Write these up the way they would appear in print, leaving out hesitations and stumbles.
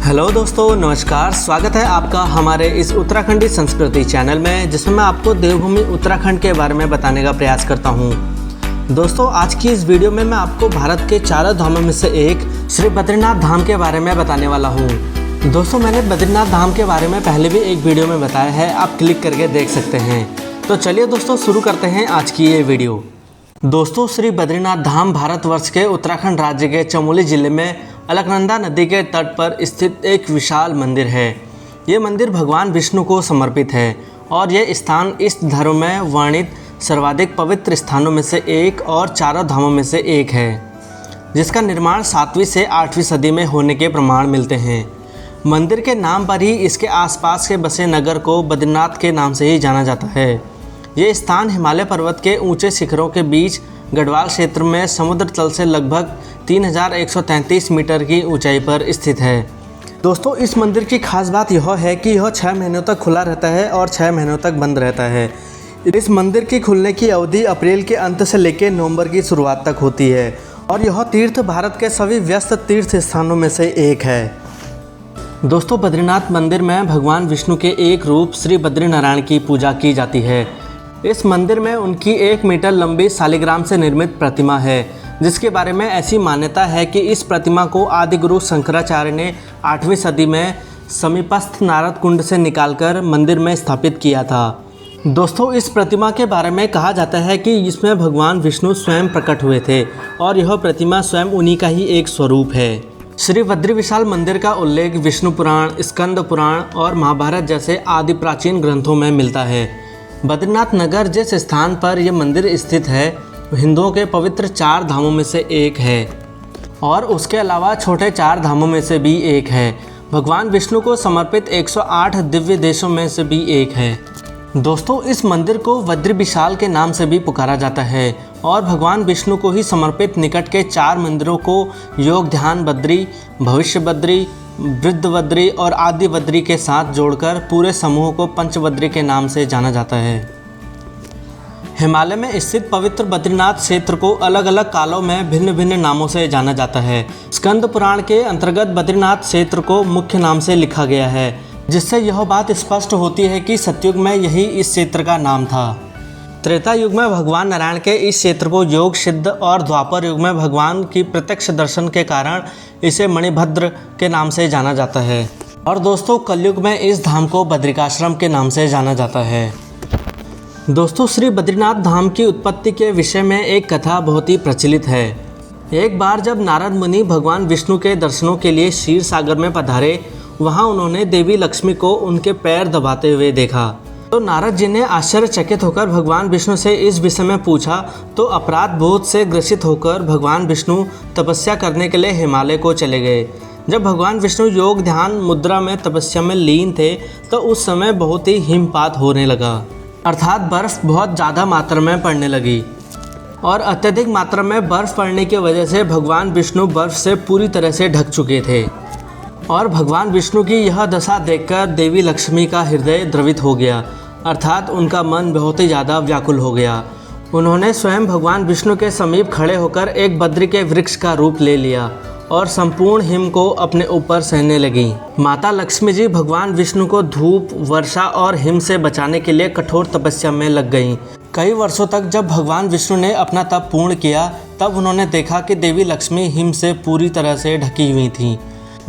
Hello दोस्तों, नमस्कार। स्वागत है आपका हमारे इस उत्तराखंडी संस्कृति चैनल में, जिसमें मैं आपको देवभूमि उत्तराखंड के बारे में बताने का प्रयास करता हूं। दोस्तों, आज की इस वीडियो में मैं आपको भारत के चारों धामों में से एक श्री बद्रीनाथ धाम के बारे में बताने वाला हूं। दोस्तों, मैंने बद्रीनाथ धाम के बारे में पहले भी एक वीडियो में बताया है, आप क्लिक करके देख सकते हैं। तो चलिए दोस्तों, शुरू करते हैं आज की ये वीडियो। दोस्तों, श्री बद्रीनाथ धाम भारतवर्ष के उत्तराखंड राज्य के चमोली जिले में अलकनंदा नदी के तट पर स्थित एक विशाल मंदिर है। ये मंदिर भगवान विष्णु को समर्पित है और ये स्थान इस धर्म में वर्णित सर्वाधिक पवित्र स्थानों में से एक और चारों धामों में से एक है, जिसका निर्माण 7वीं से 8वीं सदी में होने के प्रमाण मिलते हैं। मंदिर के नाम पर ही इसके आसपास के बसे नगर को बद्रीनाथ के नाम से ही जाना जाता है। ये स्थान हिमालय पर्वत के ऊंचे शिखरों के बीच गढ़वाल क्षेत्र में समुद्र तल से लगभग 3133 मीटर की ऊंचाई पर स्थित है। दोस्तों, इस मंदिर की खास बात यह है कि यह 6 महीनों तक खुला रहता है और 6 महीनों तक बंद रहता है। इस मंदिर की खुलने की अवधि अप्रैल के अंत से लेकर नवंबर की शुरुआत तक होती है और यह तीर्थ भारत के सभी व्यस्त तीर्थ स्थानों में से एक है। दोस्तों, बद्रीनाथ मंदिर में भगवान विष्णु के एक रूप श्री बद्रीनारायण की पूजा की जाती है। इस मंदिर में उनकी 1 मीटर लंबी शालिग्राम से निर्मित प्रतिमा है, जिसके बारे में ऐसी मान्यता है कि इस प्रतिमा को आदि गुरु शंकराचार्य ने 8वीं सदी में समीपस्थ नारद कुंड से निकालकर मंदिर में स्थापित किया था। दोस्तों, इस प्रतिमा के बारे में कहा जाता है कि इसमें भगवान विष्णु स्वयं प्रकट हुए थे और यह प्रतिमा स्वयं उन्हीं का ही एक स्वरूप है। श्री बद्री विशाल मंदिर का उल्लेख विष्णु पुराण, स्कंद पुराण और महाभारत जैसे आदि प्राचीन ग्रंथों में मिलता है। बद्रीनाथ नगर जिस स्थान पर यह मंदिर स्थित है, हिंदुओं के पवित्र 4 धामों में से एक है और उसके अलावा छोटे 4 धामों में से भी एक है। भगवान विष्णु को समर्पित 108 दिव्य देशों में से भी एक है। दोस्तों, इस मंदिर को बद्री विशाल के नाम से भी पुकारा जाता है और भगवान विष्णु को ही समर्पित निकट के 4 मंदिरों को योग ध्यान बद्री, भविष्य बद्री, वृद्ध बद्री और आदि बद्री के साथ जोड़कर पूरे समूह को पंचबद्री के नाम से जाना जाता है। हिमालय में स्थित पवित्र बद्रीनाथ क्षेत्र को अलग अलग कालों में भिन्न भिन्न नामों से जाना जाता है। स्कंद पुराण के अंतर्गत बद्रीनाथ क्षेत्र को मुख्य नाम से लिखा गया है, जिससे यह बात स्पष्ट होती है कि सतयुग में यही इस क्षेत्र का नाम था। त्रेता युग में भगवान नारायण के इस क्षेत्र को योग सिद्ध और द्वापर युग में भगवान की प्रत्यक्ष दर्शन के कारण इसे मणिभद्र के नाम से जाना जाता है। और दोस्तों, कलयुग में इस धाम को बद्रिकाश्रम के नाम से जाना जाता है। दोस्तों, श्री बद्रीनाथ धाम की उत्पत्ति के विषय में एक कथा बहुत ही प्रचलित है। एक बार जब नारद मुनि भगवान विष्णु के दर्शनों के लिए क्षीर सागर में पधारे, वहां उन्होंने देवी लक्ष्मी को उनके पैर दबाते हुए देखा। तो नारद जी ने आश्चर्यचकित होकर भगवान विष्णु से इस विषय में पूछा, तो अपराध बोध से ग्रसित होकर भगवान विष्णु तपस्या करने के लिए हिमालय को चले गए। जब भगवान विष्णु योग ध्यान मुद्रा में तपस्या में लीन थे, तो उस समय बहुत ही हिमपात होने लगा, अर्थात बर्फ़ बहुत ज़्यादा मात्रा में पड़ने लगी और अत्यधिक मात्रा में बर्फ़ पड़ने की वजह से भगवान विष्णु बर्फ़ से पूरी तरह से ढक चुके थे। और भगवान विष्णु की यह दशा देखकर देवी लक्ष्मी का हृदय द्रवित हो गया, अर्थात उनका मन बहुत ही ज़्यादा व्याकुल हो गया। उन्होंने स्वयं भगवान विष्णु के समीप खड़े होकर एक बद्री के वृक्ष का रूप ले लिया और संपूर्ण हिम को अपने ऊपर सहने लगी। माता लक्ष्मी जी भगवान विष्णु को धूप, वर्षा और हिम से बचाने के लिए कठोर तपस्या में लग गईं। कई वर्षों तक जब भगवान विष्णु ने अपना तप पूर्ण किया, तब उन्होंने देखा कि देवी लक्ष्मी हिम से पूरी तरह से ढकी हुई थीं।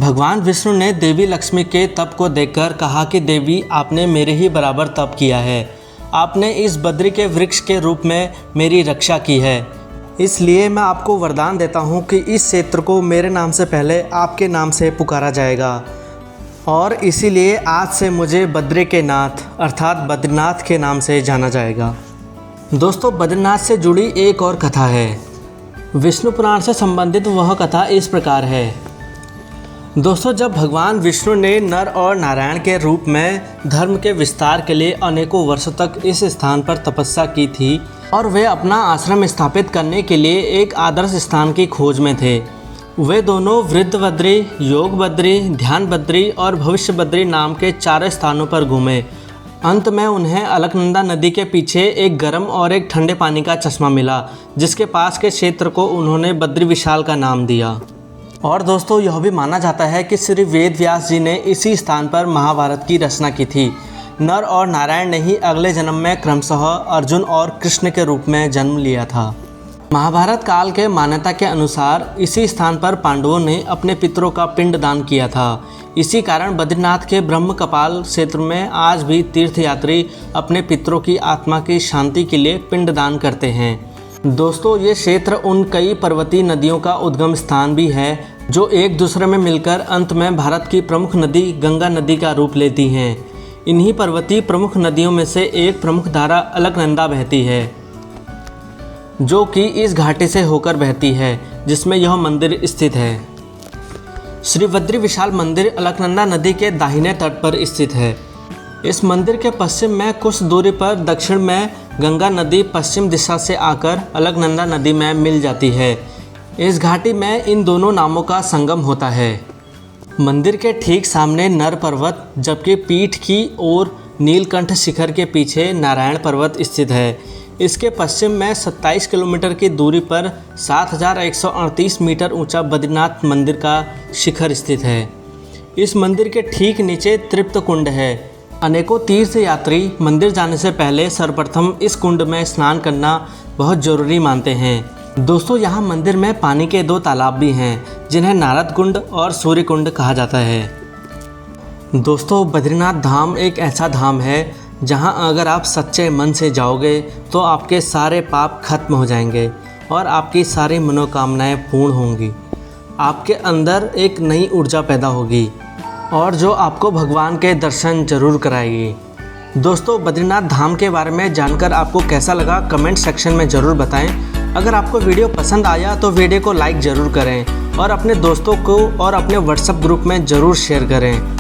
भगवान विष्णु ने देवी लक्ष्मी के तप को देखकर कहा कि देवी, आपने मेरे ही बराबर तप किया है। आपने इस बद्री के वृक्ष के रूप में मेरी रक्षा की है, इसलिए मैं आपको वरदान देता हूँ कि इस क्षेत्र को मेरे नाम से पहले आपके नाम से पुकारा जाएगा और इसीलिए आज से मुझे बद्री के नाथ अर्थात बद्रीनाथ के नाम से जाना जाएगा। दोस्तों, बद्रीनाथ से जुड़ी एक और कथा है। विष्णु पुराण से संबंधित वह कथा इस प्रकार है। दोस्तों, जब भगवान विष्णु ने नर और नारायण के रूप में धर्म के विस्तार के लिए अनेकों वर्षों तक इस स्थान पर तपस्या की थी और वे अपना आश्रम स्थापित करने के लिए एक आदर्श स्थान की खोज में थे, वे दोनों वृद्ध बद्री, योग बद्री, ध्यान बद्री और भविष्य बद्री नाम के 4 स्थानों पर घूमे। अंत में उन्हें अलकनंदा नदी के पीछे एक गर्म और एक ठंडे पानी का चश्मा मिला, जिसके पास के क्षेत्र को उन्होंने बद्री विशाल का नाम दिया। और दोस्तों यह भी माना जाता है कि श्री वेद व्यास जी ने इसी स्थान पर महाभारत की रचना की थी। नर और नारायण ने ही अगले जन्म में क्रमशः अर्जुन और कृष्ण के रूप में जन्म लिया था। महाभारत काल के मान्यता के अनुसार इसी स्थान पर पांडवों ने अपने पितरों का पिंड दान किया था। इसी कारण बद्रीनाथ के ब्रह्म कपाल क्षेत्र में आज भी तीर्थयात्री अपने पितरों की आत्मा की शांति के लिए पिंड दान करते हैं। दोस्तों ये क्षेत्र उन कई पर्वतीय नदियों का उद्गम स्थान भी है जो एक दूसरे में मिलकर अंत में भारत की प्रमुख नदी गंगा नदी का रूप लेती हैं। इन्हीं पर्वतीय प्रमुख नदियों में से एक प्रमुख धारा अलकनंदा बहती है जो कि इस घाटी से होकर बहती है जिसमें यह मंदिर स्थित है। श्री बद्री विशाल मंदिर अलकनंदा नदी के दाहिने तट पर स्थित है। इस मंदिर के पश्चिम में कुछ दूरी पर दक्षिण में गंगा नदी पश्चिम दिशा से आकर अलकनंदा नदी में मिल जाती है। इस घाटी में इन दोनों नामों का संगम होता है। मंदिर के ठीक सामने नर पर्वत जबकि पीठ की ओर नीलकंठ शिखर के पीछे नारायण पर्वत स्थित है। इसके पश्चिम में 27 किलोमीटर की दूरी पर 7138 मीटर ऊंचा बद्रीनाथ मंदिर का शिखर स्थित है। इस मंदिर के ठीक नीचे तृप्त कुंड है। अनेकों तीर्थयात्री मंदिर जाने से पहले सर्वप्रथम इस कुंड में स्नान करना बहुत ज़रूरी मानते हैं। दोस्तों यहाँ मंदिर में पानी के 2 तालाब भी हैं जिन्हें नारद कुंड और सूर्य कुंड कहा जाता है। दोस्तों बद्रीनाथ धाम एक ऐसा धाम है जहाँ अगर आप सच्चे मन से जाओगे तो आपके सारे पाप खत्म हो जाएंगे और आपकी सारी मनोकामनाएं पूर्ण होंगी। आपके अंदर एक नई ऊर्जा पैदा होगी और जो आपको भगवान के दर्शन जरूर कराएगी। दोस्तों बद्रीनाथ धाम के बारे में जानकर आपको कैसा लगा कमेंट सेक्शन में ज़रूर बताएं। अगर आपको वीडियो पसंद आया तो वीडियो को लाइक ज़रूर करें और अपने दोस्तों को और अपने व्हाट्सएप ग्रुप में ज़रूर शेयर करें।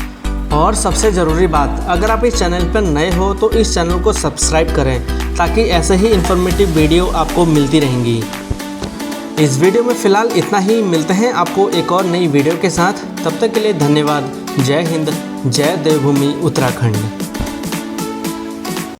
और सबसे ज़रूरी बात, अगर आप इस चैनल पर नए हो तो इस चैनल को सब्सक्राइब करें ताकि ऐसे ही इन्फॉर्मेटिव वीडियो आपको मिलती रहेंगी। इस वीडियो में फ़िलहाल इतना ही। मिलते हैं आपको एक और नई वीडियो के साथ। तब तक के लिए धन्यवाद। जय हिंद, जय देवभूमि उत्तराखंड।